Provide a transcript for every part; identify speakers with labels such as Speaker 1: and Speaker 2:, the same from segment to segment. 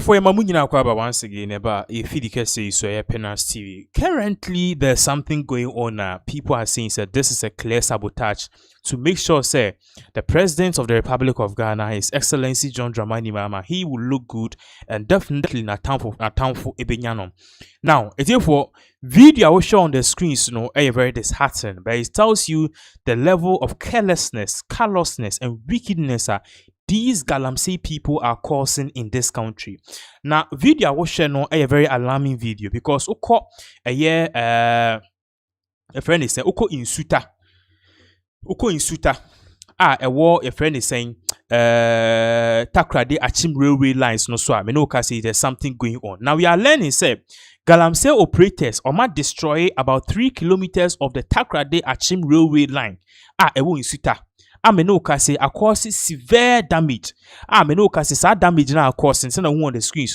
Speaker 1: For your mamunyina kwaba once again about if you can say so Pinaxtv. Currently there's something going on. People are saying that this is a clear sabotage to make sure say the president of the Republic of Ghana, His Excellency John Dramani Mahama, he will look good and definitely not town for Ebenyano. Now, it's therefore video I will show on the screens, very disheartening, but it tells you the level of carelessness, callousness, and wickedness these Galamsey people are causing in this country. Now, video I will share a very alarming video because a friend is saying in Suta. A war a friend is saying Takrade Achim railway lines no so I mean say there's something going on. Now we are learning say Galamsey operators might destroy about 3 kilometers of the Takrade Achim railway line. A war in Suta. Say a cause severe damage. Say sad damage now causing send on the screen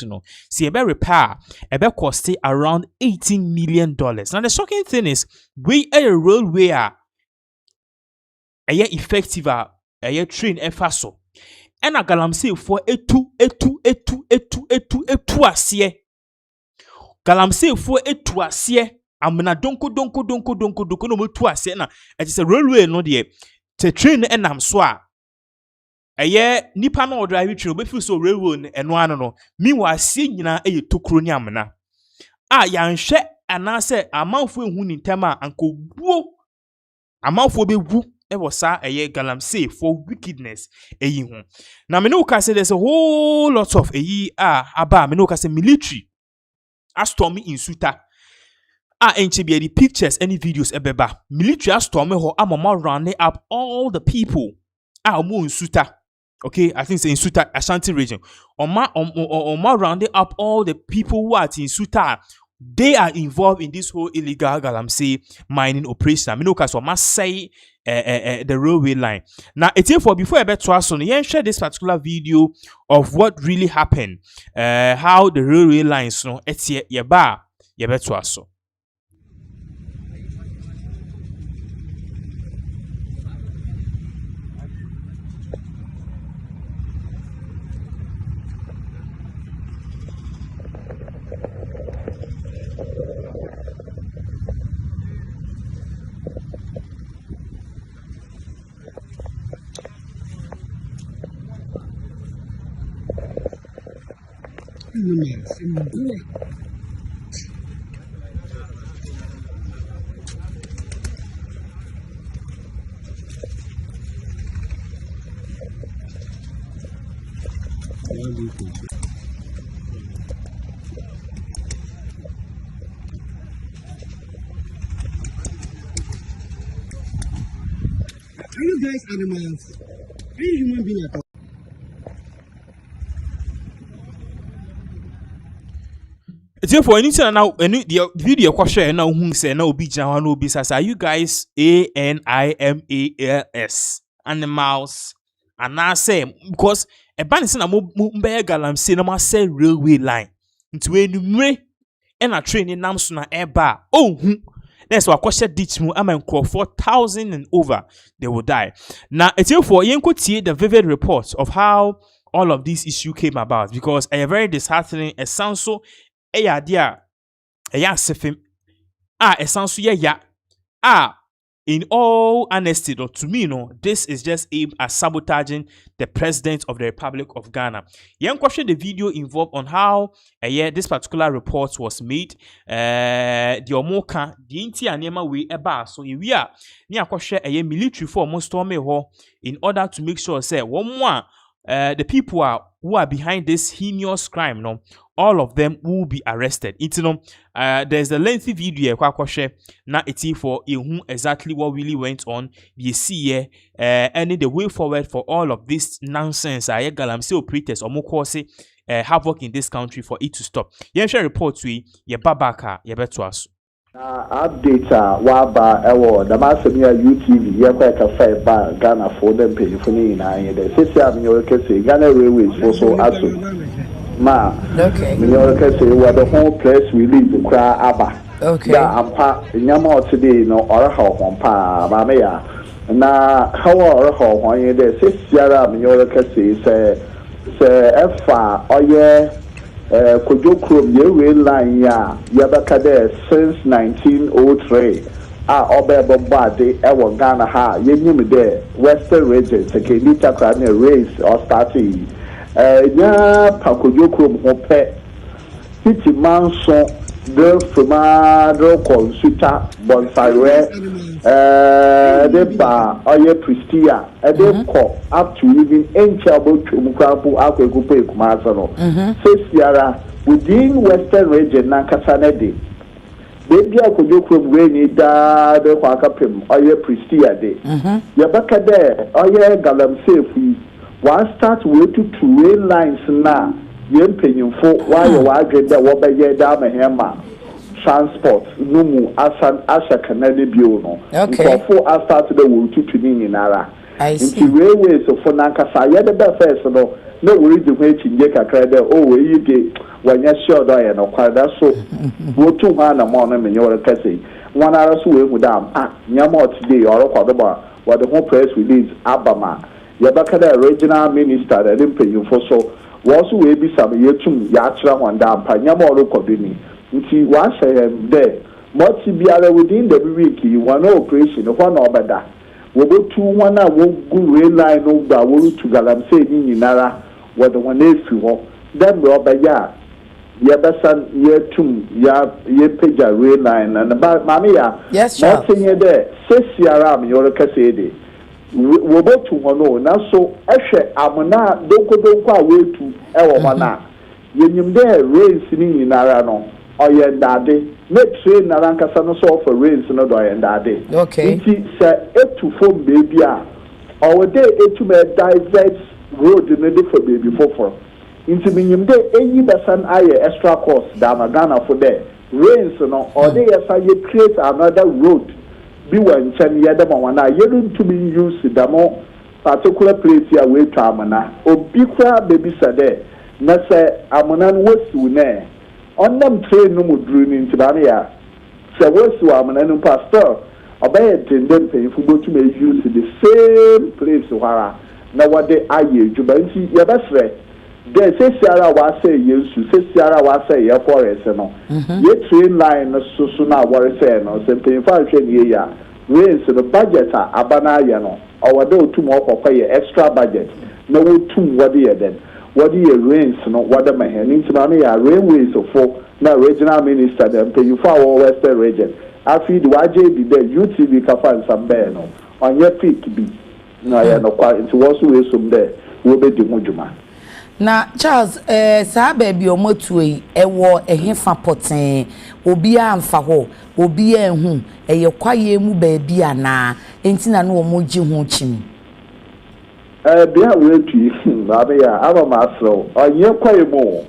Speaker 1: see a repair cost around $18 million. Now the shocking thing is we a railway a effective a train faso and a Galamsey for etu asie Galamsey for etu asie amena donko no mo tu asie na it is a railway no there. The train enam so a nipa na drive train obefi so railway eno ano no meanwhile sie nyina tokro ni amena yanhwe anase amanfo ehu ni ntem a ankobuo amanfo bewu was Galamsey for wickedness hu na me no ka say there's a whole lot of aba me no ka say military astorm in Suta ain't be the pictures, any videos ebeba. Military storm ho amama running up all the people. In Suta. Okay, I think it's in Suta, Ashanti region. Oma rounding up all the people who are in Suta. They are involved in this whole illegal Galamsey mining operation. I mean, no, so must say the railway line. Now, it's for before I bet to us on share this particular video of what really happened. How the railway lines, it's yeba to us.
Speaker 2: Are you guys animals? Are you human beings at all?
Speaker 1: For anything now, the video question now who say now be no be are you guys animals animals and I say because a ban is na Galamsey no say railway line into any and a train in Namsuna air bar. That's why question ditch mu am 4,000 and over they will die. Now it's for Yenko see the vivid report of how all of this issue came about because a very disheartening a sound so dear sefim a sound so in all honesty to me this is just aimed at sabotaging the president of the Republic of Ghana. Young question the video involved on how this particular report was made. The omoka the inti anema we eba so we are near question military for most in order to make sure say one more the people who are behind this heinous crime all of them will be arrested. There's a lengthy video na for exactly what really went on. You see and the way forward for all of this nonsense Galamsey operators or more havoc in this country for it to stop. Share report we ye babaka ye beto us.
Speaker 3: Update waba ewo the masemi UTV yakwa kafa ba Ghana for them pay for ni na here say am your kese Ghana Railways for so aso ma okay me your kese we the whole press release kra aba okay da ampa nyama today no ora ha hon pa ba me ya na how ora ha hon here dey say siara me your kese say efa oye Kojo Krom ye line ya yabaka there since 1903 obebo bade ewo Ghana ha ye nyim there Western region take ni takra na race or starting nya pa Kojo Krom ho pe titi manso de fuma do consulta bonsare de ba oye pristia de ko up to even enchabo chumkrapu akwekupe kumaso Sesiara within Western region na kasanede baby Kojo Krom we ni da de kwa kapem oye pristia de yabaka de oye Galamseyers one start way to two rail lines na yempenyimfo why you agre da wo beye da mahema transport numu asan asha kanade bio no okay for start the wo tutu ni nyinara nti railways for na kasa ye de first no no we read the way chinje kakra de o we yige wanya sure da ye no kwada so wo tu ha na mo na menye wore kase one ara so we mu da nyama today oro kwado ba what the whole press release abama yabaka da regional minister da mpanyimfo so wosu we bi sam yetum ya kira wanda ampa nyama oro kodini nti wa hye de moti biara within the week one operation one obeda wo go tu one a wo gu rail line no da wo to Galamseyers ni nyinara wo de one efi ho dem be obeya ye besan yetum ya ye peja rail line and mama ya moti nye de sesiara am yoro kase de wo bo tu hono na so ehwe amona donko a wetu ewo mana yenyim de race ni nyinara no oyendade me train na rankasa no so for race no do oyendade okay nti se etu fom baby a owo de etu me divert road no de for baby foforo nti menyim de eyi besan aye extra cost da magana for there race no or de yesa ye create another road bi wanchen ye de wana ye to be use damo particular place ya we to amana obi kwa baby sade na se amana no wasiu ne onam train no mudru ni ntibane ya se wasiu amana no pastor obey tendem pay fu go to me use the same place wara na wade aye juba nti ye besre de sesiara wa say yesu sesiara wa say ye forest no ye train line no so na wore say no se pay fa hwe ni ya we so the budget abana ya no owade otum okokwa ye extra budget na wotum wade ye den wade ye rains no wade mahani ntimane ya railways for na regional minister dem pay you for our Western region afi the waje di the UTV kafa nsambe no onye pick bi na ya no kwa nti wo so we som there wo be di mudwuma
Speaker 4: na Charles saa baby omotu yi ewo ehefa poten obi amfa ho obi ehu eye kwaye mu baby ana enti na no omoji ho chim
Speaker 3: bia we tu babe ya aba masro onye kwaye mu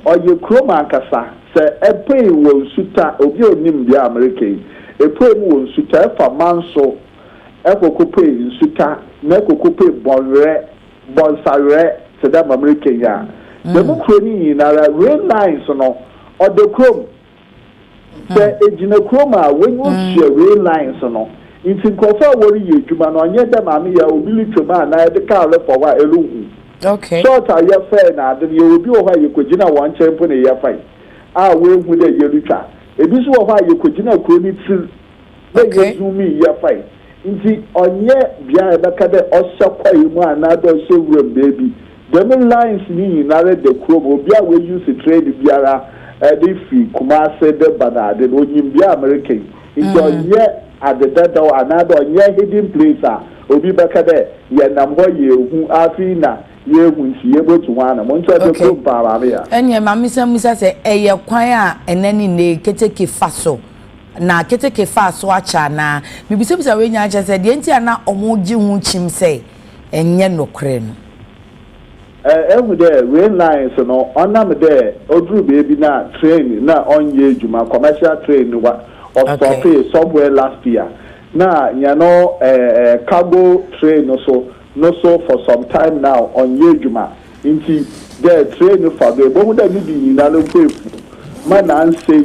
Speaker 3: oye kroma akasa se epei wo suta obi onim bia America epei mu wo suta efa manso ekokopei suta na ekokopei bonsare se da America ya the mukroni na rail lines no or the chrome se ejina chroma when you share rail lines no inti kofa wori yedwuma no onye da mame ya obili twoma na de car le for wa eluhu okay short are ya fair na de ye obi o ha ye kogina wan chempo ne ya fai we hu de ye lutwa ebi so o ha ye kogina kroni til okay zumi ya fai inti onye bia e beka de osakwa yimu ana do se wuram baby them lines ni na re de chrome obi a we use trade biara de fi Kumase de banade onyim bia American inti onye adedada o anado onye hidden place obi beka de ye namho ye hu afi na ye hu nsi ye botu wana mo nso de chrome pa ba ya
Speaker 4: enye mamisa se eye kwan a enani ne keteke faso na keteke faso acha na bibisebisa we nya acha se de enti ana omoji hu chim se enye nokre no
Speaker 3: every day rain lines no onam there odru baby na train na onye juma commercial train wa or stop somewhere last year na you know cargo train no so for some time now onye juma inti the train for the but that need na no pay man and say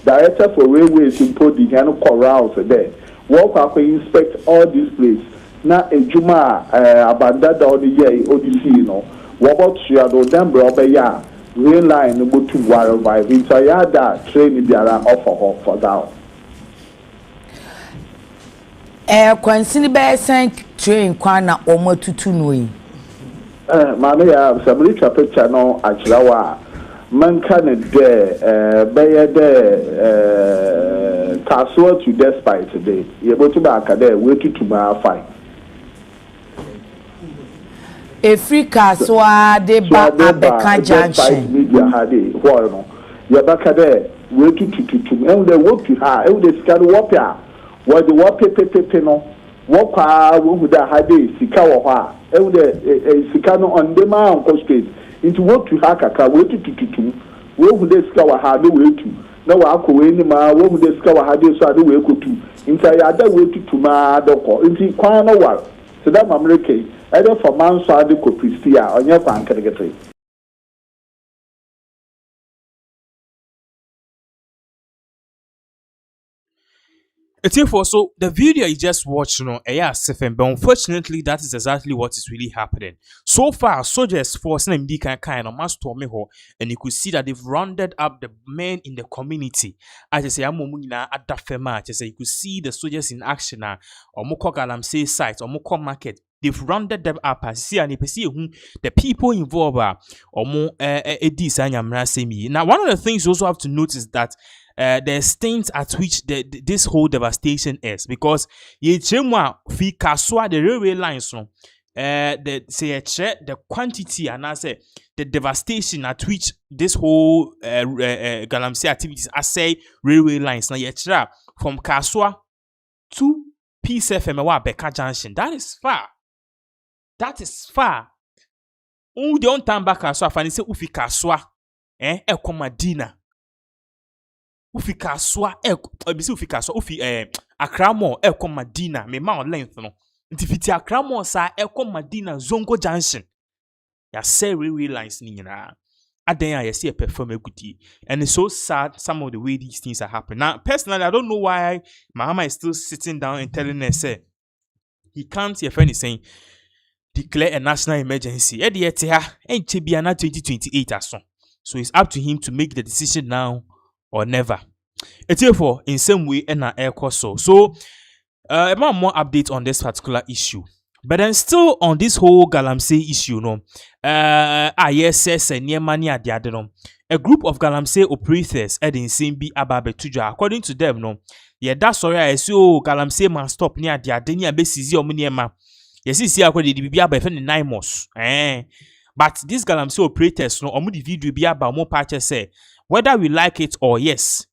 Speaker 3: director for railways in Podi can corral there work up inspect all these places na ejuma abandada odi ye odisi no wo bot suado dembre obeya rail line go to wire by intayada train biara offer for that
Speaker 4: kwansini be sen train kwa na omotutu no yi
Speaker 3: mama ya sabri picture no achirawa man kan de be de Kasua to despite today you go to back there we to ma fine
Speaker 4: Africa so de ba abeka junction
Speaker 3: media hade who no you back there we to and they work to her and they scan what ya what the what pepe no what kwa wo da hade sika wo ha and the sika no on the man on street into work to her kaka we to we who they sika wo ha do we to na wa akọwe ni ma wo mu de sika wa hade so ade we kotu nta ya da we tutu ma doko nti kwan no war so that mamreke ade for man so ade ko pristi a onye kwan kedegete
Speaker 1: So the video you just watched, but unfortunately, that is exactly what is really happening. So far, soldiers forcing MD kind of must storm and you could see that they've rounded up the men in the community. As I say, at that fema, you could see the soldiers in action now, or Moko Galamseyers site, or Moko market. They've rounded them up as see and the people involved or more Now, one of the things you also have to notice that the extent at which this whole devastation is, because ye chemwa fi kaswa the railway lines no the quantity and I say the devastation at which this whole Galamsey activities I say railway lines now ye from Kaswa to PCFM wa Beka Junction. That is far. Who don't turn back Kaswa and say ufi Kaswa Madina. Ufi Kaswa ufi Accra Mall Madina me ma length no. Nti fiti Accra Mall sa Madina Zongo Junction. Ya say railway lines ni nyina. Aden ya see perform eguti. And it's so sad some of the way these things are happening. Now personally I don't know why Mahama is still sitting down and telling us say he can't hear friend is saying declare a national emergency. Edi ete ha enche bia na 2028 aso. So it's up to him to make the decision now or never. It's therefore in some way na air so. So more update on this particular issue. But then still on this whole Galamsey issue, no. Yes, near money at the other no. A group of Galamsey operators at in Simbi Ababe Tuja. According to them, no. Yeah, that's sorry. I see Galamsey man stop near the Adenia Besizi or Muniema. Yes, see according to the Bia by 9 months. But these Galamsey operators, no, the video be about more patches say whether we like it or yes.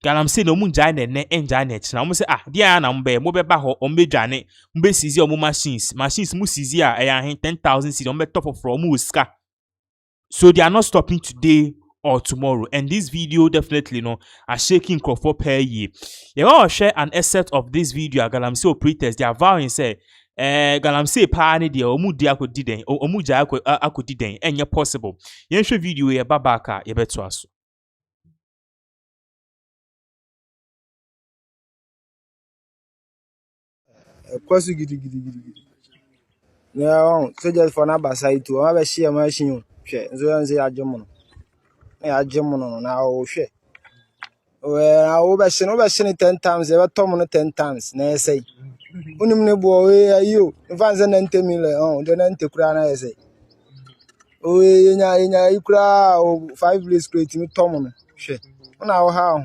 Speaker 1: Galamsey no mun jane ne enjane na mo say dia na mbe mo beba ho ombe jane mbe sizi omo machines mu sizi a 10,000 cedi ombe top of from uska. So they are not stopping today or tomorrow, and this video definitely are shaking crop per year. You all share an excerpt of this video. Galamsey operators they are vowing say Galamsey pa ne dia omu dia akodi omu ja akodi den enye possible. Yen hwe video ye babaka ye beto aso.
Speaker 2: Kwasu gidi. Now, so just for na basai to have a share machine. She so yan say ajemono. Ajemono na o hwe. Well, I over 10 times, ever tom 10 times. Na say. Unim ne bo we you. Fanze 90 million. The 90 kura na say. O nya ikura 5 days straight me tom no. Hwe. Una wo ha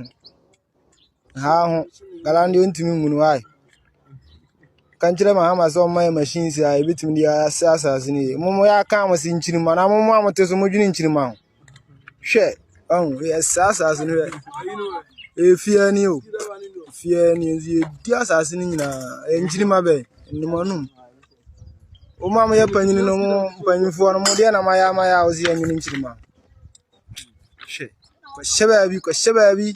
Speaker 2: ho. Galandi ntimi munu ai. Kanchire Mahama so my machines a bitim dia asas ni momo ya ka am sin chirima na momo amote mo dwini chirima hwe yes asas ni efia ni o fia ni dia asas ni nyina enchirima be ni monum o mama ya panyin no mo panyinfo no mo de na maya ozi anyin nchirima ko sheba bi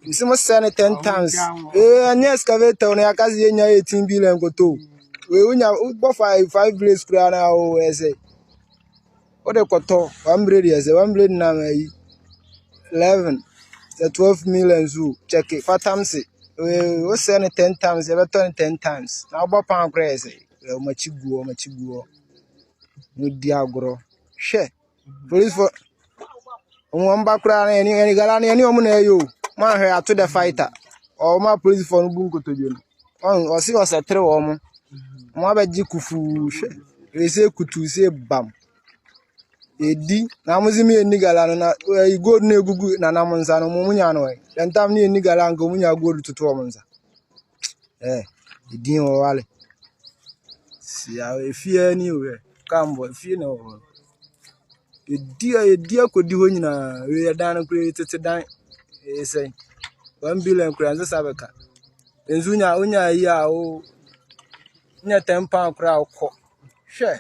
Speaker 2: Msimo sene 10 times. Any excavator na akazi yenya 18 billion goto. We unya go 5 blades kura na o ese. O de koto 1 blade ese 1 blade na mai 11 the 12 million zu check it fatamse. We sene 10 times, e beton 10 times. Na obo pan kura ese. O machiguo. No diagro. She. Police for Mwamba kura na any galani any omo na yo. Man here to the fighter. Or my police for Bunko to you. Or see us a 3 woman. Mwabaji kufu. They say kutu say bam. Edi. Namuzimi a nigala na you go near Gugu Nanamonzano Munyano. And time near Nigalan go Munya go to 2 months. Edi or Wally. See, I fear anywhere. Come, boy, fear no. A dear could do in a we are down created to die. Say 1 billion crowns Sabaka. And Zunya Unya ya o nya 10 pound crowd. Share.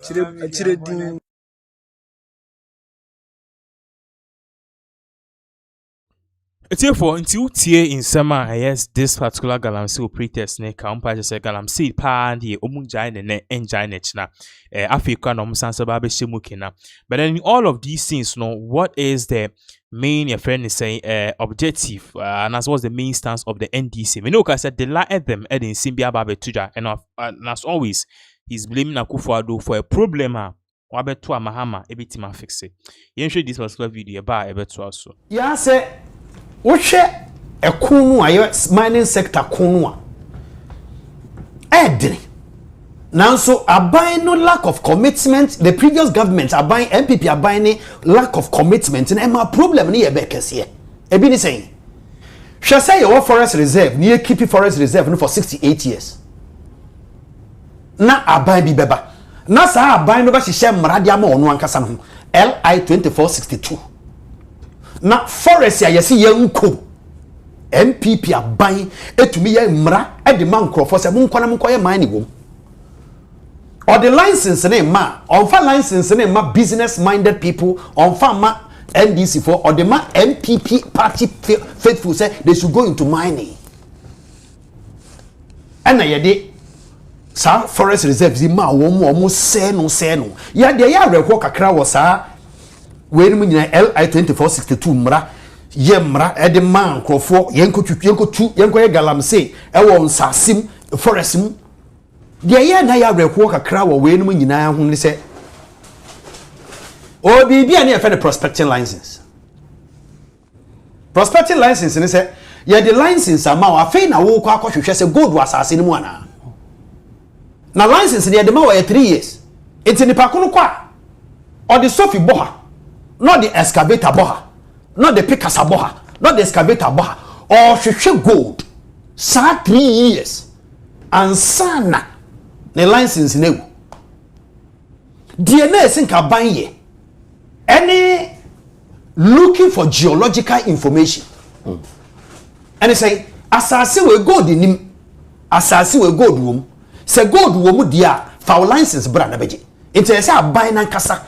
Speaker 2: Chire
Speaker 1: Therefore, until tier in summer, yes, this particular Galamsey pretest ne kampa just say Galamsey pa the omunjai ne engine na Africa no musansa ba be shemukina. But then in all of these things, no, what is the main your friend is saying objective and as was the main stance of the NDC? We know I said they lie them in Simbia Babe Tuja and as always he's blaming Akufo-Addo for a problem wabeto Mahama ebitima fix it. You show this particular video about ebeto also.
Speaker 5: Yeah, say Oche a kunu ayo mining sector kunu edri nanso aban no lack of commitment the previous government aban MPP aban lack of commitment na ma problem ni ebe kese e bi ni saying hwe say your forest reserve ni keep forest reserve no for 68 years na aban bi beba na sa aban no ba hihye mrade ama onu ankasa no LI 2462 na forest ya yesi yanko MPP aban etumi ya mra e de man crofo se mun kwana mun koye man ni wom or the license na ma on fa license na ma business minded people on fa ma NDC for or the ma MPP party faithful say they should go into mining and na yede sa forest reserves ma wom se no ya de ya rekwo kakra wo sa we ni nyina LI 2462 mra ye mra e de man krofo yenko ye galamsey e wo nsasim forest mu de ye na ya rekwo kakra wo we ni nyina ho ni se o bibia na ye fe the prospecting license ni se ye the license ama wa fe na wo kwa akwohwehwe se gold wasase ni mu ana na license de ma wa 3 years enti ni pakono kwa o de sofi boha not the excavator boha, not the Picasa boha, not the excavator boha, or hwehwe gold. Sa 3 years. And sana the license new. DNA sinka banye. Any looking for geological information. And they say, asasi we gold in him. Asasi we gold room. Se gold room dia for license brand beji. It say buy na kasa.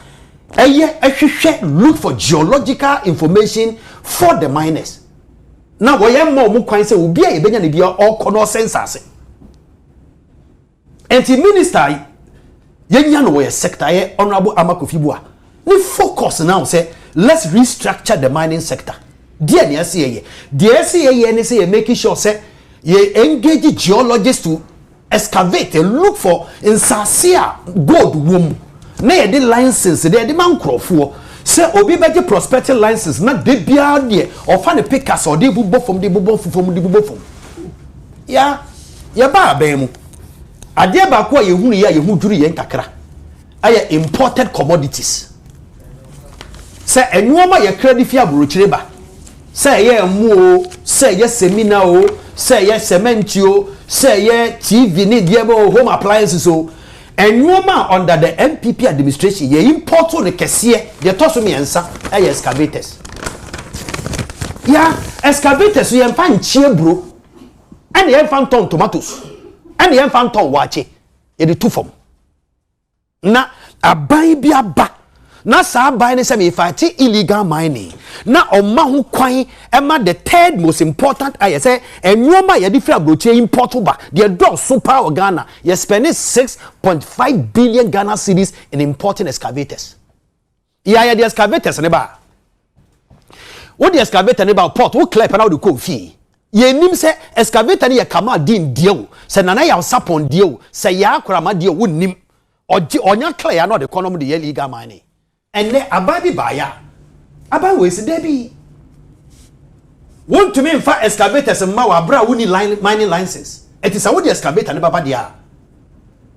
Speaker 5: Look for geological information for the miners. Now, we have more kwan say obi a ebenya ne bia all corner census. And the minister yenya no we sector ye honorable Amakofibua. Ni focus now say let's restructure the mining sector. Dear ne say ye ne say making sure say ye engage geologists to excavate and look for in sasia gold womb. Na the license the man crofo say obi beje prospecting license na de bia de or fa ne pickers or de bubo from de bubo fom ya ba abemu ade ba ko ye hunu ya ye hu duru ye nkakra aye imported commodities say enwoma ye credit fi aburochire ba say ye mu o say ye seminar o say ye cement o say ye TV ni de home appliances o Enwoma under the MPP administration, ye import on the kesiye, ye toso mi ensa, excavators. Yeah, excavators, ye fan chie bro, and ye fan ton tomatoes. ɛne yɛmfa ntɔn waakye yɛde tu fam na aban bi aba na saa aban ne sɛ mefaate illegal mining na ɔma ho kwan ɛma the third most important ayɛ sɛ ɛnwoma yɛde firi aburokye import ba deɛ dɔɔso paa wɔ Ghana yɛ spend 6.5 billion Ghana cedis in importing excavators yɛayɛ de excavators ne ba wo de excavator ne ba port wo clear pa na wo de kɔ fie yɛnim sɛ excavator ne yɛ kama din deɛ o sɛ nana yɛ sapon deɛ o sɛ yɛ akorama deɛ o nim ɔnya clear ya no de economy de illegal mining ɛnɛ aban bi baaya aban wɔ esi dɛbi wontumi mfa excavators mma wɔ abira wo ni mining license ɛti sɛ wo de excavator ne baba deɛ a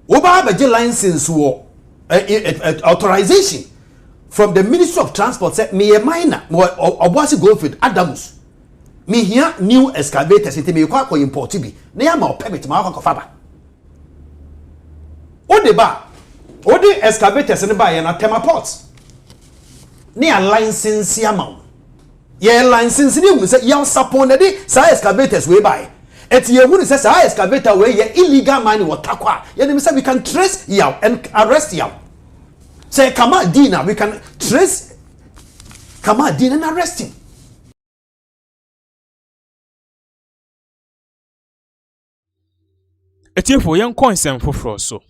Speaker 5: wo ba abɛgye license wɔ authorization from the Ministry of Transport sɛ meyɛ miner ɔboase Gov't Adamus me here new excavators enti me kɔ import bi na ya ma permit ma akɔ fa ba o de excavators ne ba yɛ na tema port ne ya license ya ma yɛ license ne hu sɛ yɛ support na de sa excavators we buy eti ye hu sɛ sa excavator we yɛ illegal mining wɔ takwa yɛ nim sɛ we can trace yaw and arrest yaw say Kama Dina we can trace Kama Dina and arrest him.
Speaker 1: Etiefo young coins for so.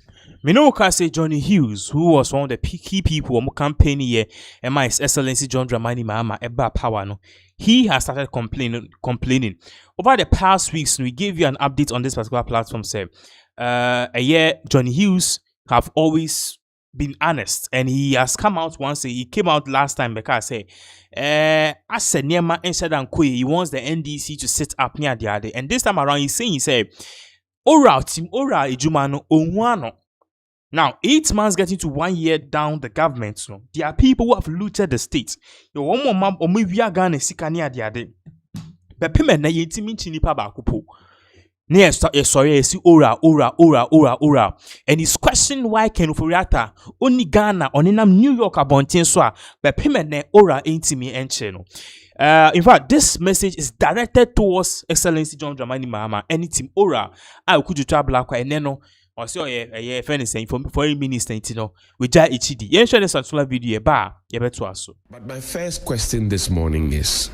Speaker 1: Me know say Johnny Hughes, who was one of the key people on campaign here, and my Excellency John Dramani Mahama Eba Power no. He has started complaining. Over the past weeks, we gave you an update on this particular platform. Say, a year Johnny Hughes have always been honest, and he has come out once. He came out last time because say, I said Niema instead and Kui, he wants the NDC to sit up near the other. And this time around, he's saying, he said, Ora team, Ora Ijumano Onwano. Now, 8 months getting to 1 year down the government. So there are people who have looted the state. You one more map or maybe a gun sikania the other. But payment na yetimi chinipa bakupo. Near sorry, see ora. And he's questioning why Ken Oforiatta only Ghana on in New York abontin so but payment ne ora ain't me and channel. In fact, this message is directed towards Excellency John Dramani Mahama. Any team ora I could travel aqua and neno or so a friend is saying for foreign minister, you know, we jai HD. You share this video bar, you better also.
Speaker 6: But my first question this morning is,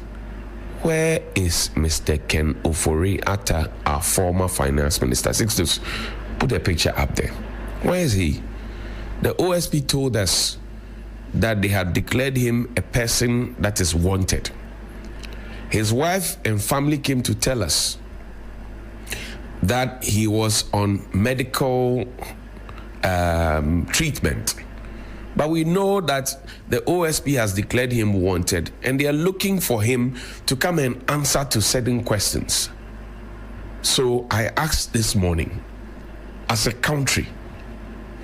Speaker 6: where is Mr. Ken Oforiatta, our former finance minister? Just put a picture up there. Where is he? The OSP told us that they had declared him a person that is wanted. His wife and family came to tell us that he was on medical treatment. But we know that the OSP has declared him wanted and they are looking for him to come and answer to certain questions. So I asked this morning, as a country,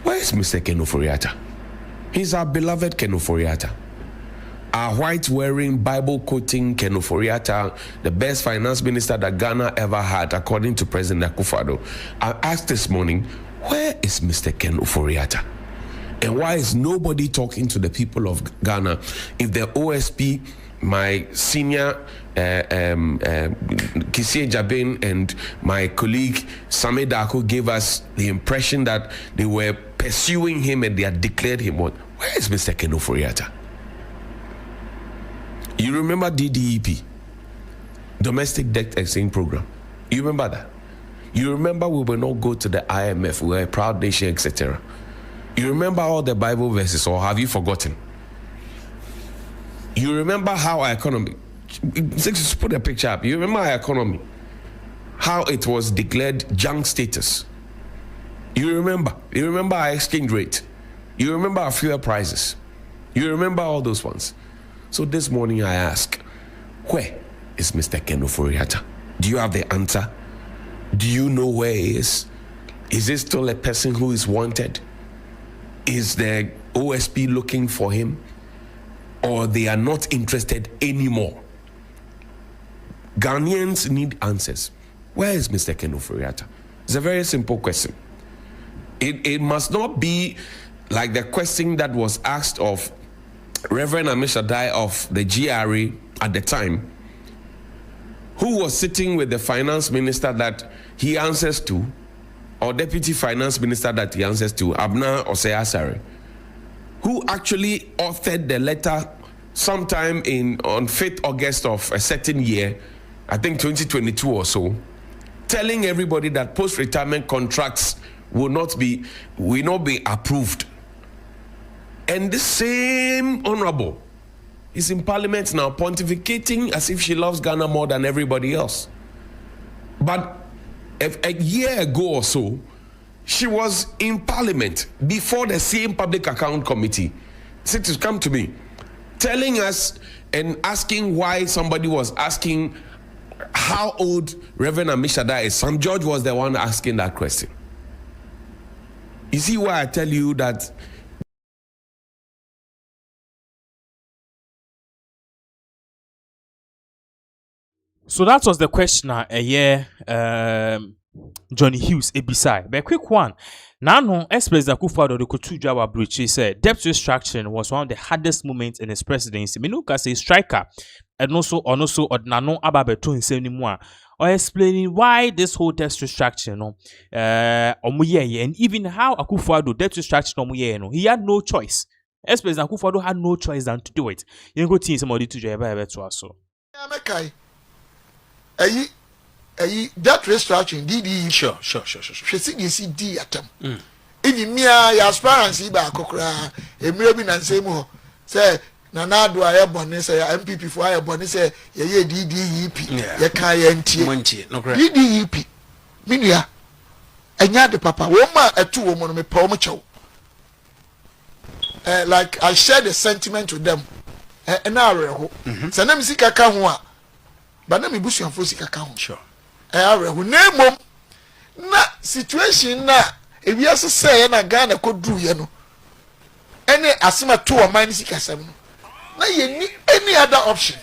Speaker 6: where is Mr. Ken Oforiatta? He's our beloved Ken Oforiatta. Our white-wearing, Bible-quoting Ken Oforiatta, the best finance minister that Ghana ever had, according to President Akufo-Addo. I asked this morning, where is Mr. Ken Oforiatta? And why is nobody talking to the people of Ghana? If the OSP, my senior Kisie Jabin and my colleague Same Dako gave us the impression that they were pursuing him and they had declared him what? Where is Mr. Ken Oforiatta? You remember DDEP, Domestic Debt Exchange Program? You remember that? You remember we will not go to the IMF, we are a proud nation, etc. You remember all the Bible verses, or have you forgotten? You remember how our economy, just put a picture up. You remember our economy, how it was declared junk status. You remember our exchange rate. You remember our fuel prices. You remember all those ones. So this morning I ask, where is Mr. Ken Oforiatta? Do you have the answer? Do you know where he is? Is he still a person who is wanted? Is the OSP looking for him? Or they are not interested anymore? Ghanaians need answers. Where is Mr. Ken Oforiatta? It's a very simple question. It must not be like the question that was asked of Reverend Amishadai of the GRA at the time, who was sitting with the finance minister that he answers to, or Deputy Finance Minister that he answers to, Abna Osei-Asare, who actually authored the letter sometime on 5th August of a certain year, I think 2022 or so, telling everybody that post-retirement contracts will not be approved. And the same honorable is in Parliament now pontificating as if she loves Ghana more than everybody else. But a year ago or so, she was in Parliament before the same Public Account Committee. Said to come to me, telling us and asking why somebody was asking how old Reverend Amishada is. Sam George was the one asking that question. You see why I tell you that?
Speaker 1: So that was the questioner Johnny Hughes Ebisai. But a quick one. Now, ex-President Akufo-Addo Kotu Bridge, he said debt restructuring was one of the hardest moments in his presidency. Minuka say striker and also Nano Ababeto himself anymore. Or explaining why this whole debt restructuring, and even how Akufo-Addo debt restructuring, he had no choice. Ex-President Akufo-Addo had no choice than to do it. You go to somebody to to us.
Speaker 7: That restructuring DD sure. She see D atom. Even me transparency ba kokra emire bi na nsemu say nana do aye bone say MPP for aye bone say ye DDEP ye kan ye ntie no correct DDEP minua enya de papa wo ma atu wo mo no me pa wo chew like I share the sentiment with them na areho say na misika ka ho a ba na me busuanfo sika ka ho sure areho na mom na situation na ewiase say na Ghana ko dru ye no ene asema to o man sika sam no na ye ni any other option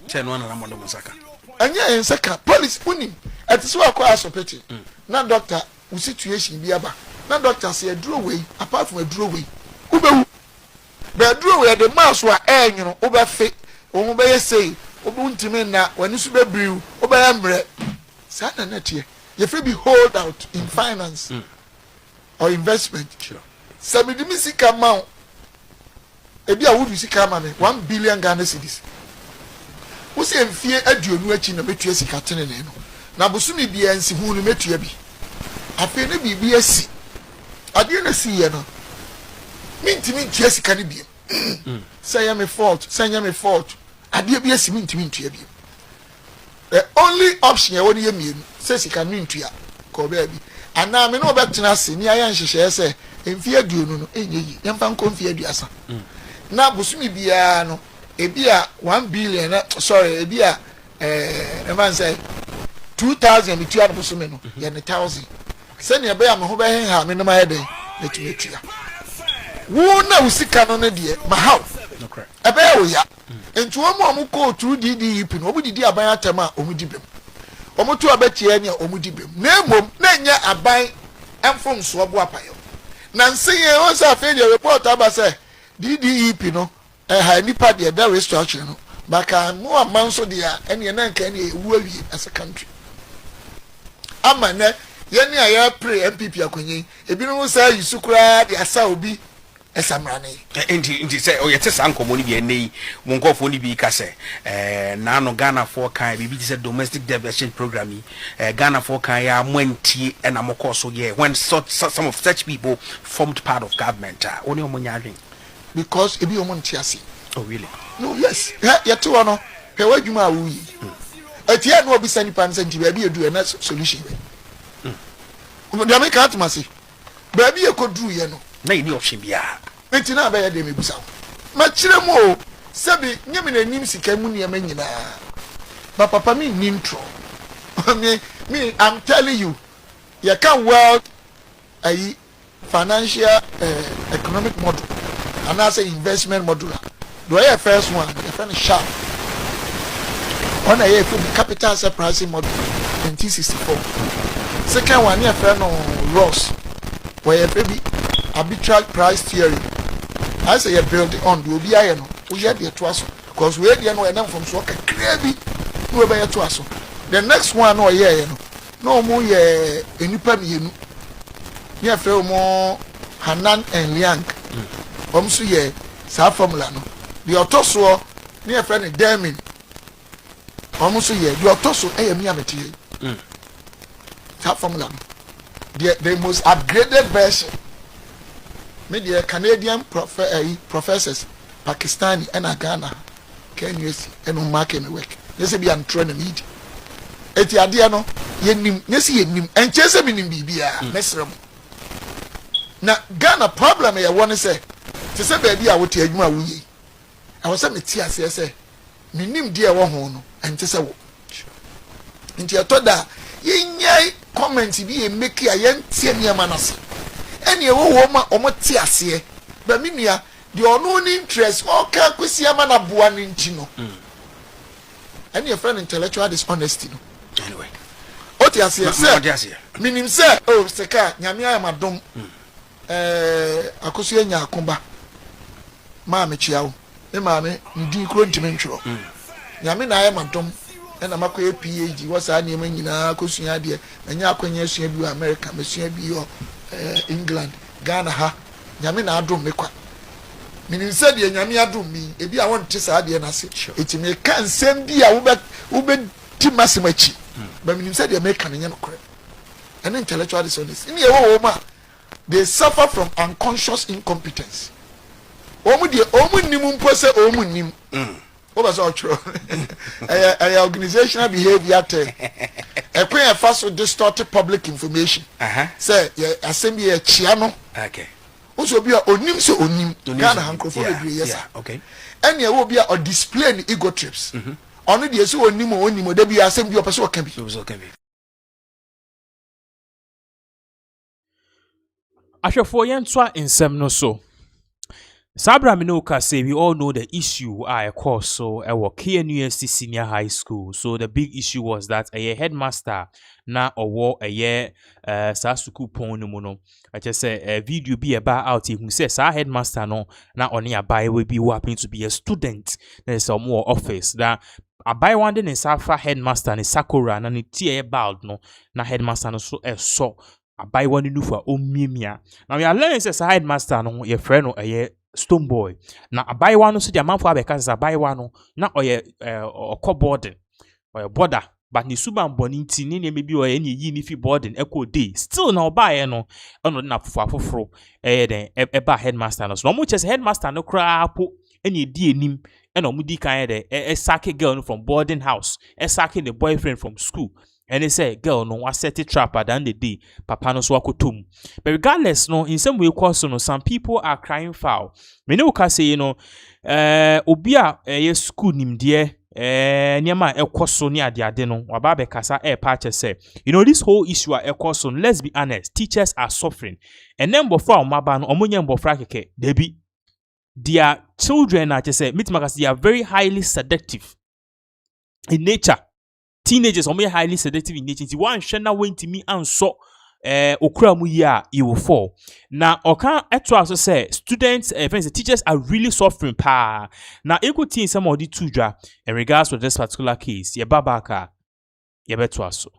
Speaker 7: ten one na mondo musaka anya ensaka police unim etiso akwa asopeti na doctor u situation bi aba na doctor say aduro wey apart from aduro wey ubewu be aduro wey the mass wa enyo ubefe wo be say obuntimi na wani su bebriu obaya mre sana na tie you feel be hold out in finance or investment sure sabidimi sika ma ebi a wudu sika ma me 1 billion Ghana cedis wo se mfie aduonu achi na betua sika tene ne no na bosumi bia nsi hu no metua bi afi ne bibi asi ade na si ye no mintimi tua sika ne bi say me fault ade bi asi mintimi ntua bi the only option you want to say she can win to ya ko baby and now me no betena se ni ayan hyehyɛ se emfie aduonu no enyeyi yemfa nko mfie aduasa na busumi bia no ebi a 1 billion sorry ebi a man say 2000 bitu ya busumi no ye ne 1000 se ne be ya me ho be ha me no ma ye den metumetua wo na usika no ne de ma how ebe ya wo ya nti wo mo ko tru DDEP no omu didi aban atema omu dibem omu tu abetie ne omu dibem na emom na nya aban emfom so bo apayo na nsiye o sa fe the report aba say DDEP no ha nipa de da restructure no baka mo amanso de a ene na nka ne ewu awie as a country ama na ye ne ya pray MPP akonyi ebi no say yisukura de asa obi esamrane
Speaker 8: enti say o yete san komo ni bi enei mo nkofo ni bi ka say na no Ghana for kan bi say domestic development program yi Ghana for kan ya mwantie na mokoso ye when some of such people formed part of government oni omonya adwen
Speaker 7: because ebi omo ntiase
Speaker 8: oh really
Speaker 7: no yes yete wono pe wadwuma awuyi etia no obi sani pan senti ba bi edu na solution we dem ka atmasi ba bi ekodru ye no
Speaker 8: na ini option bia
Speaker 7: enti na ba ya dem ebusa ma kire mu o sebi nyemi na nim sika mu ne ma nyina ba papa mi nintro me I'm telling you you can world a financial economic model and as an investment model do I first one the first sharp on a capital asset pricing model 1964 second one here friend no Ross where baby arbitrage price theory I say you build on do be I no we hear the twaso because we dey no and from so crazy we be twaso the next one no here no mo ye enipa mienu near Felmo Hanan and Liang. Omsuye, Sa formula no. The Otoso near friend Damin. Omsuye, the Otoso, Miamity. Sa formula. The most upgraded version. Media Canadian professors, Pakistani and Ghana, Kenya, and Umake work. They say be am training need. Eti adiano yenim nyesi yenim enchese minim bibia mesrem na Ghana problem ya won say te say baby a wote adwuma wuyi I was say meti ase say minim de e wo ho no enchese wo nti etoda yenyai comment bi e make ya yentie niam na se ene wo ma omo ti ase ba minua de ono ni interest o ka kwesi ama na boa ni nchi no ene your friend intellectual dishonesty no anyway oti ase say minim say oh seka nyame amadom akoso enya akomba ma me chiawo e ma me ndi kro ntime ntworo nyame na amadom e na makoye PhD wasa na ema nyina akoso ya de enya akwanya asua bi America mesua bi yo England Ghana ha nyame na adom me kwa minim say de nyame adom mi e bi a won te sa de na se etime kan sem bi a wo be ti masemachi but minim say de America na no kore and intellectual dishonesty in your home they suffer from unconscious incompetence omu nim mpo say omu nim what was all true organizational behavior te ekwen e so distorted public information say assembly e chia no okay also be onim so onim Ghana hankofo be yes okay and ye wo be o display ni ego trips ono de so onim da bi assembly o person o kan bi
Speaker 1: Ahwefo yentwa nsem no so. Sabra Minoka say we all know the issue I course so KNUST Senior High School. So the big issue was that a headmaster na owo sasuku pon no no. I just say a video be about out who says our headmaster no na oni abai will be happen to be a student. There's some more office that abai one in Safa headmaster ni Sakura na ni tie bald no na headmaster no so abai one nu for omimia. Now we are learning says headmaster no your friend no Stone boy. Na abai one no so the man for abeka says abai one no na or boarding or border but ni suban boninti ni maybe or any yi fi boarding echo day still na obai no ono na foforo den eba headmaster no so no much headmaster no kra po any di enim e no mudi kan de sake girl no from boarding house sake the boyfriend from school. And they say, girl, no, I set it trap at the end of the day, papa no swakotum. But regardless, no, in some way, no, some people are crying foul. Me no can say, obia, school nim dear, nyama ekoso ni ade no, wababe kasa patch say. This whole issue at ekoso, let's be honest, teachers are suffering. And then before maba no, omunye mbofra keke, debi, their children are just say, they are very highly seductive in nature. Teenagers are highly seductive in nature. One shana went to me and saw okra mu ya you will fall. Now okan eto also say students friends teachers are really suffering pa. Now equal teen some of the tuja in regards to this particular case. Ye babaka ye beto aso.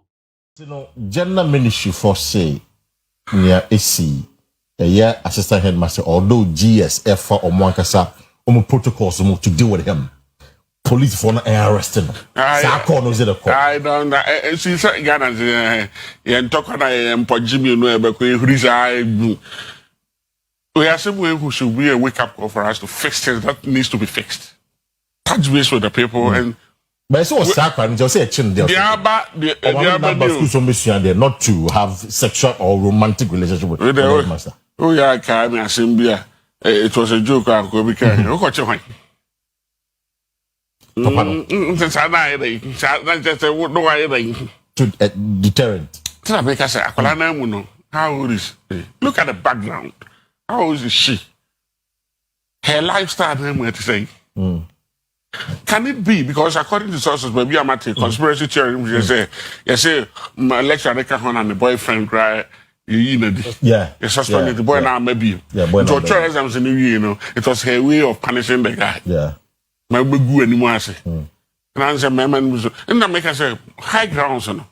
Speaker 9: General ministry for say near AC assistant headmaster although GSF for omwankasa protocols to deal with him. Police for not arresting. I don't know.
Speaker 10: She said, Ghana, and talk on I Jimmy, but we are someone who should be a wake up call for us to fix things that needs to be fixed. Touch base with the people and.
Speaker 9: But it's also sacred. Just say a chin there. Not to have sexual or romantic relationship with the master.
Speaker 10: Oh, yeah, I can't. It was a joke. I could be carrying.
Speaker 9: To deterrent.
Speaker 10: How old is look at the background. How old is she? Her lifestyle, to say. Can it be because according to sources, maybe I'm at a conspiracy theory? You say my lecturer and the boyfriend cry.
Speaker 9: Yeah,
Speaker 10: you suspended the boy now maybe.
Speaker 9: Yeah, boy.
Speaker 10: It was her way of punishing the guy.
Speaker 9: Yeah.
Speaker 10: My begu anymore. And I said, my man was, and I make us say, high grounds, no.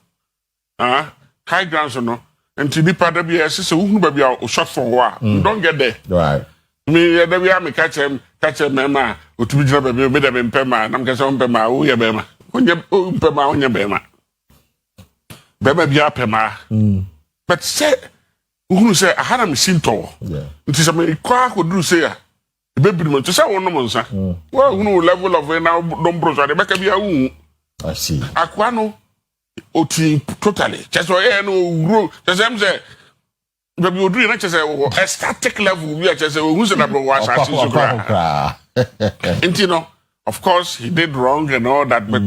Speaker 10: High grounds, no. Until the part of the sister who be a shot for war. Don't get there.
Speaker 9: Right.
Speaker 10: Me, there we are, me catch him, mema, or to be job, be better than Pema, and I'm going to Pema, oh, yeah, Bema. When you Pema, on your Bema. Bema be a Pema. But say, who say, I had a machine tour.
Speaker 9: Yeah.
Speaker 10: It is a me quack would do say, baby, to say one woman, sir. Well, no level of now, don't brother, the back of your
Speaker 9: I see.
Speaker 10: Aquano, Oti, totally. Just for air, no, grow. Just I'm saying. But you do not just a static level. We are just who's the number one. And you know, of course, he did wrong and all that. But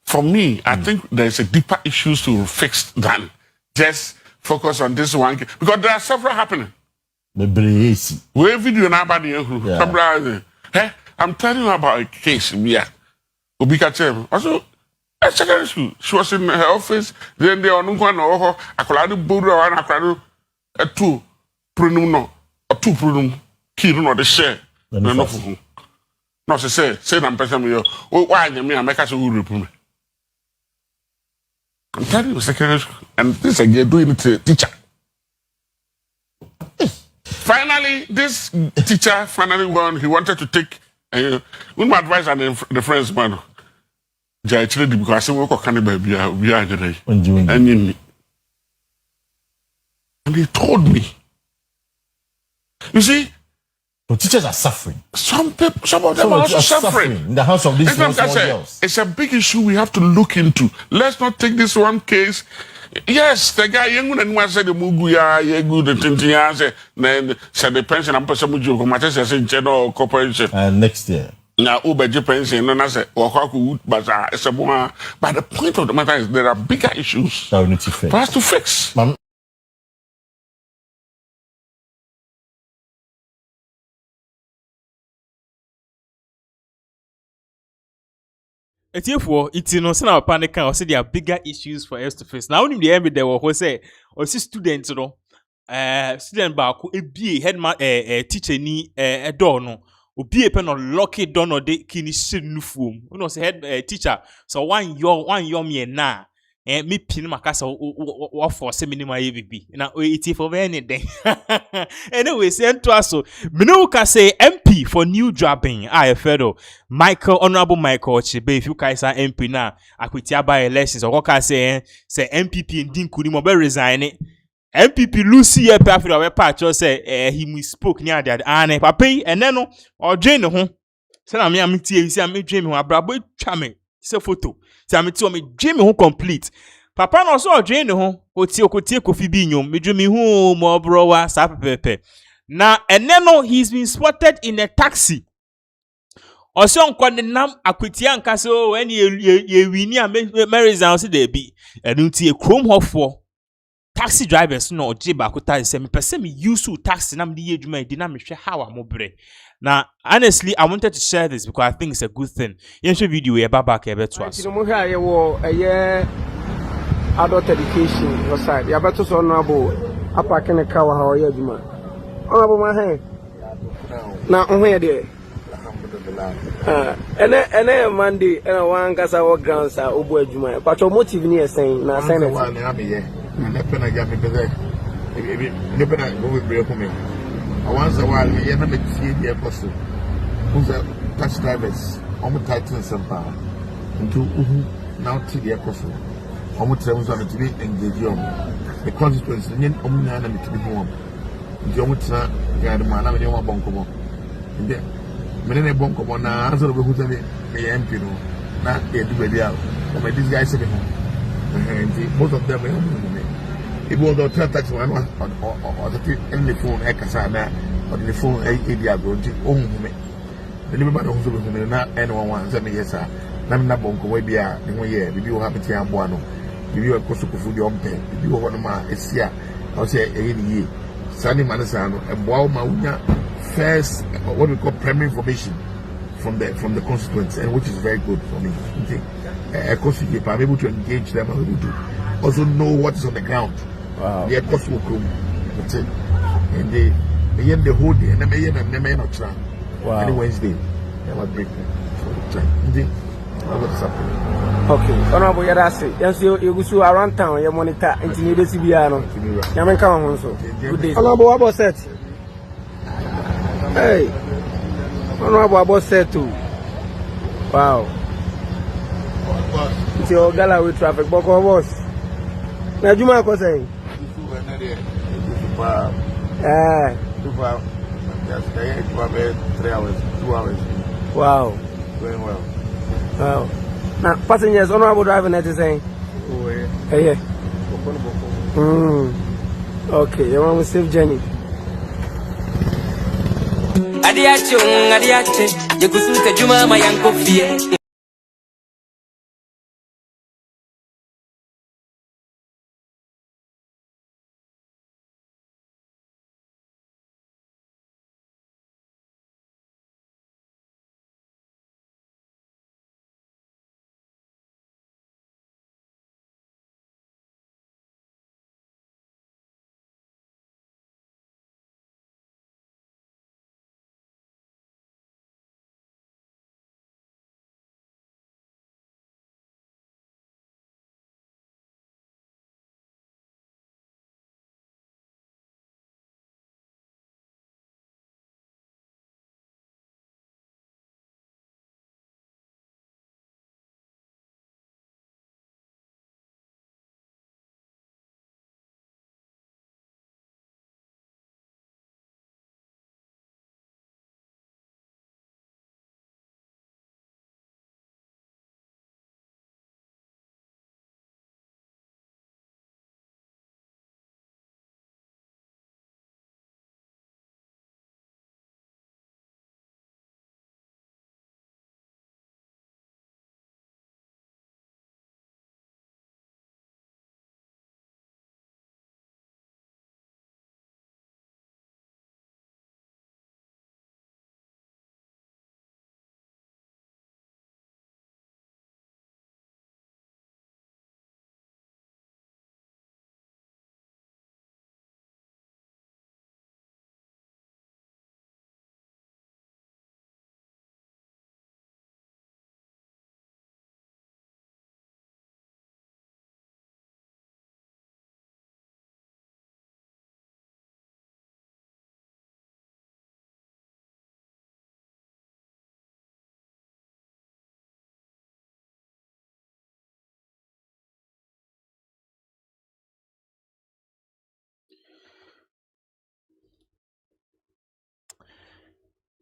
Speaker 10: for me, I think there's a deeper issues to fix than just focus on this one because there are several happening.
Speaker 9: The brace.
Speaker 10: We video now about the I'm telling you about a case. Yeah, Ubika also. At secondary school, she was in her office. Then they are no one or a collado Buddha and a crowd. A two pronum no, a two pronum key no the share. No, no, say I'm person me. Oh, why you mean I make us a good report? I'm telling you, secondary school, and this again doing it to teacher. Finally, this teacher he wanted to take. When my advice and the friends man, because I said we can be and and he told me, you see,
Speaker 9: teachers are suffering.
Speaker 10: Some of them are also suffering.
Speaker 9: In the hands of these small girls.
Speaker 10: It's a big issue we have to look into. Let's not take this one case. Yes, the guy young and one said the Muguya, good and Tintia said the pension and Passamujo, Matthias in general corporation.
Speaker 9: And next year.
Speaker 10: Now, Uber pension, and I said, or Bazaar, it's a woman. But the point of the matter is there are bigger issues
Speaker 9: that we need to fix.
Speaker 10: For us to fix.
Speaker 1: Therefore, it's no son of panic or say there are bigger issues for us to face. Now, only the end there were say, or see students, student back, a be headman, teacher ni a door no, or be a pen or lock it down or de kini new form. You know, say head teacher, so one year me na. Me pin makasa what for seminar AVP. Now it's for anything. Anyway, send to us so Minuka say MP for new jobbing. I fellow Honorable Michael Chibe. If you guys are MP now, I could tell by elections or what I say MPP and Din Kuni Mobe resign it. MPP Lucy a perfect or patch or say he misspoke near that Anne Pape and then or Jane home. Send me a meeting, see me dreaming a brabo charming. It's a photo. So me Jimmy who complete. Papa no so Jane ho oti okotie kofi bi nyom me dwumi hu mo browa sa pepepe. Na eneno he's been spotted in a taxi. Oso nkwa ne nam akwetia nka so when ye wini a Maryzan se dey bi. Enu ti e krom hofo. Taxi drivers no oje ba kota se me pese me use taxi na me dey adwuma di na me hwe how amobre. Now, honestly, I wanted to share this because I think it's a good thing. You show video here back here to us.
Speaker 2: Adult education your side. You better so honorable. Apa can car how you do man. Honorable my hand. Now on here there. And Monday and one gas our grounds are obo adwuma. But your motive near saying na say na one na me here. Na pena ga me pese. E pena go we break me. Once a while, we never see the apostle. Who's a taxi drivers? Almost tighten some power. Into now to the apostle. Almost seven on to be engaged. The consequence, and then Omnian and to be home. The almost got a man, I mean, one bonkomo. And then, many bonkomo now answer who's a MP. Not yet to be out. But this guy said, most of them are. It was not tax one or the phone Ekasana or the phone ADR going to own me. The Liverpool who's not anyone, 7 years. Namna Bonko Webia, the 1 year, if you happen to have one, if you are Kosuku food on pen, if you want to see, I'll say a year. Sunny Manasano and Wauma first what we call primary information from the constituents, and which is very good for me. Of course, if I'm able to engage them, I'm able to also know what is on the ground. Wow. The cost will come. That's it. And they end the whole day, and they may not try. Wow. Any Wednesday, they will break for the time. Okay, honorable Yadasi, yes, you go around town, you monitor, and you need to be on. Yaman come on, so good day. Honorable Abba said, hey, honorable Abba said too. Wow, it's your gala with traffic, but of us. Now, you might say,
Speaker 10: Too far. Just 3 hours, 2 hours.
Speaker 2: Wow,
Speaker 10: Going well.
Speaker 2: wow. Now, passengers, honorable driving, that is saying, hey, okay, you want to safe journey.
Speaker 11: Adiache, you could suit a Juma, my uncle fear.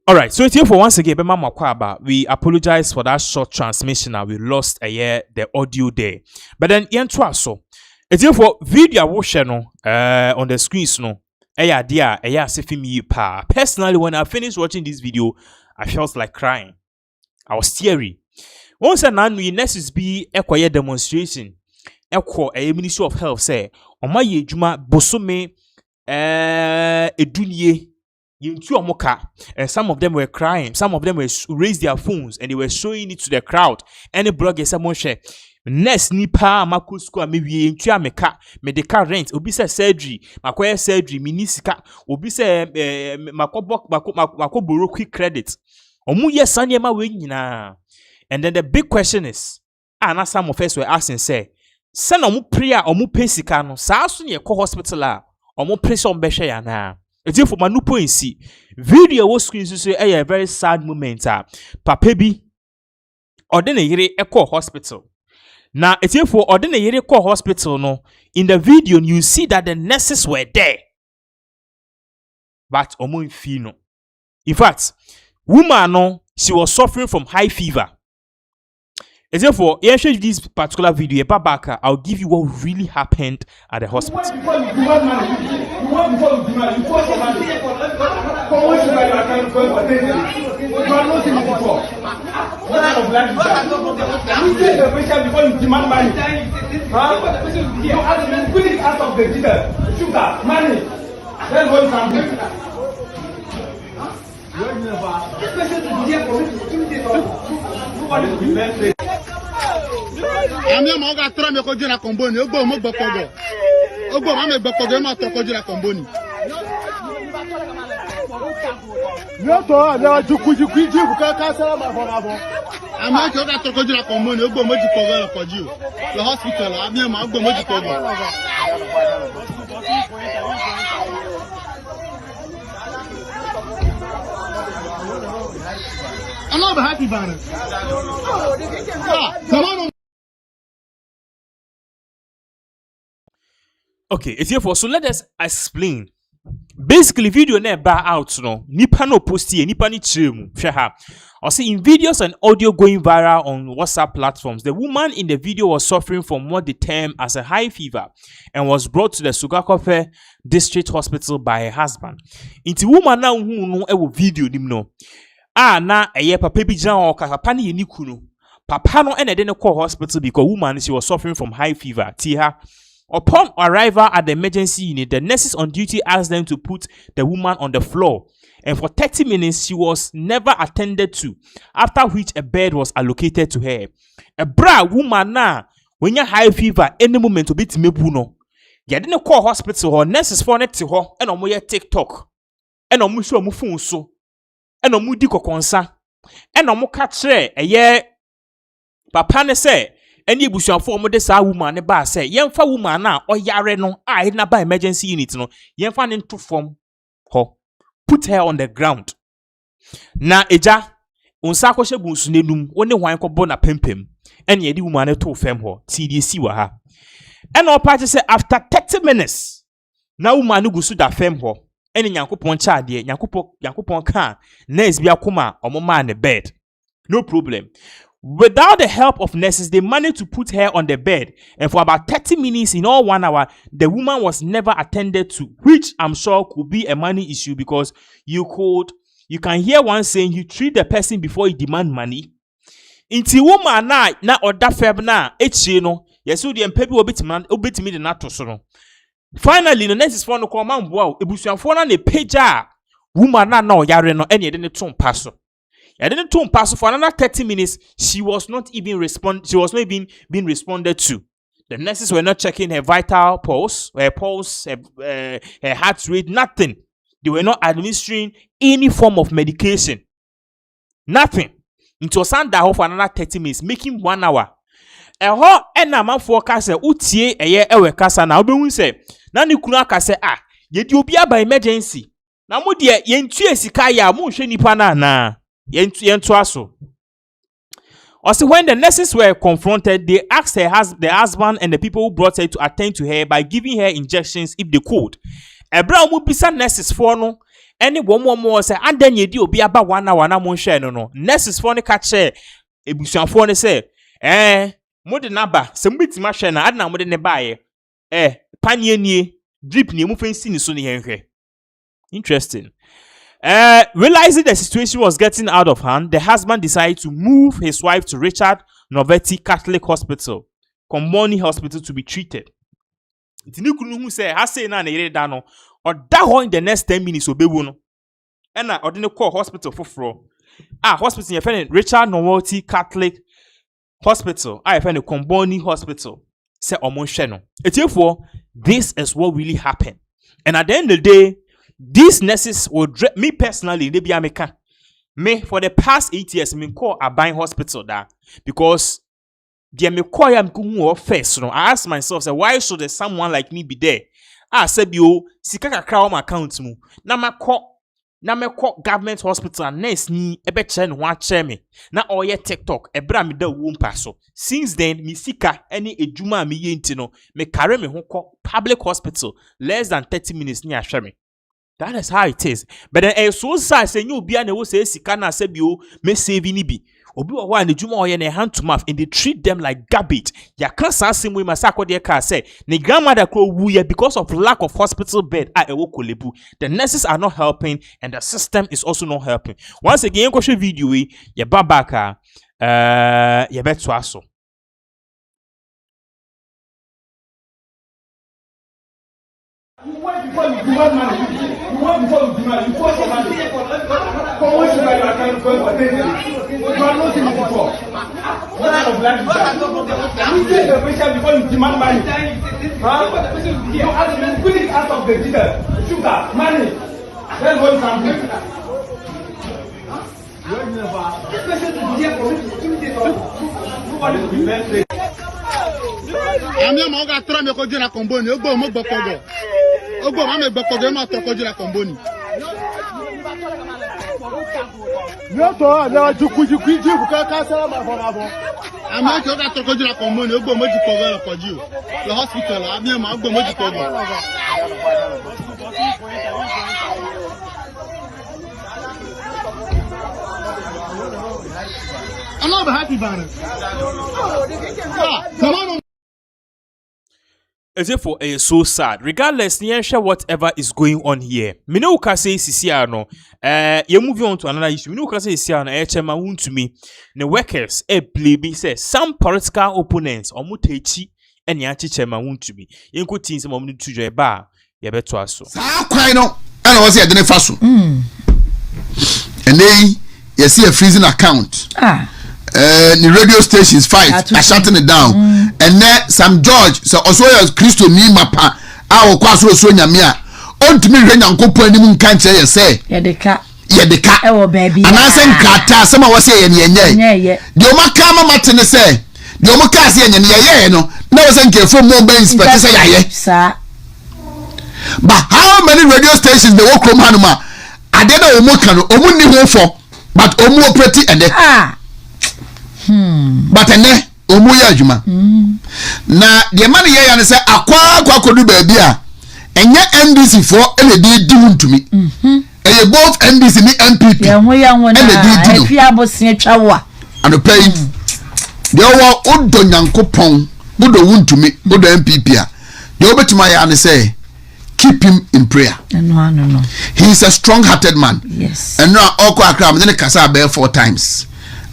Speaker 1: All right, so it's here for once again, Bema Makwaba. We apologize for that short transmission. We lost the audio there. But then, so it's here for video watching on the screens. No, personally, when I finished watching this video, I felt like crying. I was teary. Once and now, we next be a quiet demonstration. A Ministry of Health say, "On my juma bosome edunye." And some of them were crying. Some of them were raised their phones and they were showing it to the crowd. Any blogger someone share. Next nipa makusku amiwi ntua meka medical rent obi se surgery makoye surgery minisika obi se makoboro quick credit. Omu yes anema we nyina. And then the big question is, and some of us were asking say, send omu prayer omu pesika no saa so ne ko hospital a omu pressure on behwe ya na. It's for my new point. See, video was screen to say a very sad moment. Papa bi ordinary echo hospital. Now, it's here for ordinary echo hospital. No, in the video, you see that the nurses were there, but omo fino. In fact, woman no, she was suffering from high fever. It's therefore, I showed this particular video. Babaka, I'll give you what really happened at the hospital.
Speaker 12: Ami ma ga tra me ko jira komboni ogbo mo gbokogo ogbo ma me gbokogo ma to ko jira komboni yo to na juku jibu ka sala ma fo na bo I'm not sure that Tokoji la commune, you go moji kogo for you. The hospital, I'm here, I'm go moji kogo. I'm not happy, Vanna. Come on.
Speaker 1: Okay, it's here for so let us explain. Basically, video na bar out no. Nipa no post here, nipa ni chemu. Shaha. I see in videos and audio going viral on WhatsApp platforms, the woman in the video was suffering from what they term as a high fever and was brought to the Sugakofe District Hospital by her husband. Inti woman na who no ewo video nim no. Na eye papa bi jan o ka papa ni kunu. Papa no ene de ne call hospital because woman she was suffering from high fever. Tiha. Upon arrival at the emergency unit, the nurses on duty asked them to put the woman on the floor. And for 30 minutes, she was never attended to, after which a bed was allocated to her. A bra woman na, when you high fever, any moment to be timebuno. You didn't call hospital or nurses for net to her, and on your TikTok. And on musho mufun so. And on mudi kokonsa. And on mukatre, a year. Papa ne say, any bushafo mo de sa woman ne ba say yemfa woman na oyare no a na ba emergency unit no yemfa ne to form ho put her on the ground na eja unsa ko hye bunsu nenum woni hwan ko bo na pempem ene ye di woman ne to fam ho TDC wa ha ene o party say after 30 minutes na woman ne gusu da fam ho ene nyankopon cha de nyankopon kan nurse bi akoma omoma ne bed no problem. Without the help of nurses, they managed to put her on the bed, and for about 30 minutes in all 1 hour, the woman was never attended to, which I'm sure could be a money issue because you can hear one saying you treat the person before you demand money. Inti woman na oda feb na echi no, yesu de mpebi obetimi de na to so no. Finally, the nurses for no come man boa ebusuafo na ne pagya woman na oyare no ene de ne ton paso. I didn't turn pass for another 30 minutes. She was not even being responded to. The nurses were not checking her vital pulse, her heart rate, nothing. They were not administering any form of medication. Nothing. Into Sanda for another 30 minutes, making 1 hour. Ho ena man forecast utie eye ewe kasa na obehun se na ne kunu aka se ye di obi aba emergency. Na mo de yentu esika ya mo hwe nipa na. Also, when the nurses were confronted, they asked the husband and the people who brought her to attend to her by giving her injections if they could. Ebra mu bisa nurses for no, any one more say, and then ye di obi aba 1 hour na mo share no. Nurses for ne catch her, ebusuafo ne say, mo de naba, se mo bitima share na adna mo de ne bae, panye nie, drip nie mo fancy ni so ne henhwe. Interesting. Realizing the situation was getting out of hand, the husband decided to move his wife to Richard Novetti Catholic Hospital, Comboni Hospital, to be treated. Tinikunu who say, I say na ne dano, or that in the next 10 minutes obewu no. And I ordinary call hospital for fro. Hospital you find Richard Novetti Catholic Hospital. I find a Comboni Hospital. Say omon no. Therefore, this is what really happened. And at the end of the day, these nurses would me personally, they be American. Me for the past 8 years, me call a buying hospital that because they me call am first. No, I ask myself, say, why should there someone like me be there? Said you sika kakra my account mu. Na me call government hospital and nurse ni ebe che no che me. Na oye TikTok ebra me da wo mpa so. Since then, me sika any ejuma me ye nti no, me carry me ho call public hospital less than 30 minutes ni ahwe me. That is how it is. But then so sad say you be an wo say sika na say bi o me save ni bi. Obi wo wa na juma oye na hand to mouth and they treat them like garbage. Ya kan sa sim we masako de ka say ne grandmother kro wu ye because of lack of hospital bed a ewo kolebu. The nurses are not helping and the system is also not helping. Once again ko share video we ye babaka ye beto aso.
Speaker 12: Before you demand money, you want before you demand, you want money. For what should I account for? You are not in it before. What kind of life is that? You take the patient before you demand money. You ask me, put it out of the dealer. Sugar, money. That's what you can do. Ami ma ga tra me ko jina komboni ogbo mo gbokogo ogbo ma me gbokogo ma to ko jina komboni yo to na juku ji ka sala ma bo ami ko ga to ko jina komboni ogbo mo ji kogo la koji o la hospital ami ma ogbo mo ji kogo I'm not happy about it. Come on.
Speaker 1: As if for a so sad. Regardless, share whatever is going on here. Me no ka say sisiano. You move on to another issue. Me no ka say sisiano. Chema won to me. The workers play say some political opponents or mutechi and yachi chema won to me. You could think some of them to your bar. You better aso.
Speaker 7: Sa kwai no. I was here didn't faso. And then you see a freezing account. The radio stations fight are shutting it down. And then some George so also Christo ni mapa our kwaso so nyamia on to me renyan kopo anim kan che say
Speaker 4: yedeka
Speaker 7: e
Speaker 4: baby
Speaker 7: and I say nkata some was say yenye the omaka mama tene say the omaka say yenye no na was nke from mo ben inspect say yaye
Speaker 4: sir.
Speaker 7: But how many radio stations they work from hanuma ade na omoka no omu ni ho for but omu operate ede but ene omu ya adwuma na de man ye ya ne se akwa kodu ba bia enye NDC for ene di ntumi eye both NDC ni MPP
Speaker 4: ye ho ya ho na efi abosia twawo
Speaker 7: and pay de wo odo nyankopon bodo wuntumi bodo MPP a de obetima ya ne se keep him in prayer.
Speaker 4: No.
Speaker 7: He is a strong-hearted man.
Speaker 4: Yes.
Speaker 7: And now all cry me then kasa bear 4 times.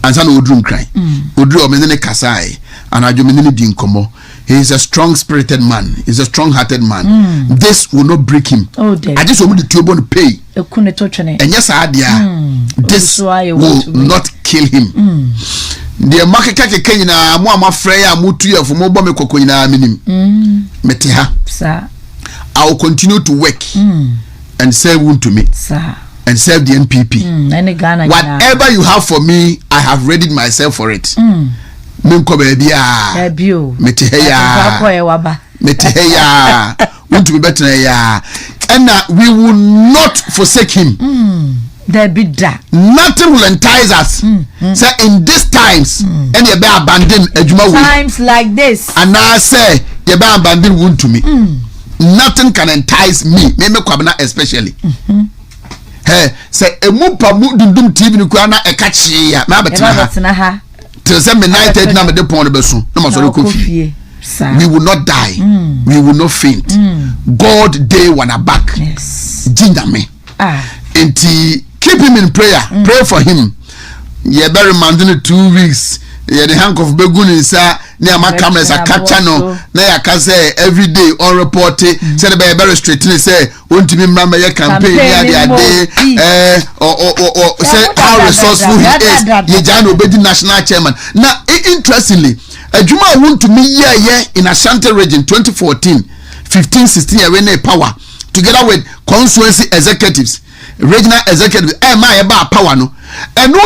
Speaker 7: And son odrum cry. Odru me then kasa and ajo me then di nkomo. He is a strong-spirited man. He is a strong-hearted man. This will not break him.
Speaker 4: Oh, dear.
Speaker 7: I just want the tubo to pay. And yes, this will not kill him. The market Kenya na mo freya mutu ya for mo me koko ina minim. Metiha.
Speaker 4: Sir.
Speaker 7: I will continue to work and serve to me,
Speaker 4: sir,
Speaker 7: and serve the NPP. Whatever you have for me, I have readied myself for it. Minko baby, meteheya, want to be better, and we will not forsake him.
Speaker 4: There be that.
Speaker 7: Nothing will entice us. Say in these times, and you be abandoned.
Speaker 4: Times like this,
Speaker 7: and I say you be abandoned wound to me. Nothing can entice me kwabena especially hey say emu pamu dundum TV ni kwa na ekachi ya ma betina ha till say me 9:30 na me de pon be so na so kofi we will not die we will not faint God day wanna back
Speaker 4: yes
Speaker 7: jinda me keep him in prayer pray for him ye bury man 2 weeks ye the hank of begun inside near my cameras a capture no na ya ka say every day on report say the very straight say want to be member your campaign the day or say how resourceful he is ye jan obedi national chairman now interestingly adwuma want to me here in Ashanti region 2014 15 16 year when power together with constituency executives regional executives my about power no and no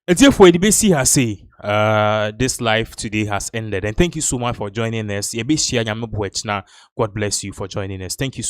Speaker 1: And therefore, the BC has say, this life today has ended. And thank you so much for joining us. God bless you for joining us. Thank you so much.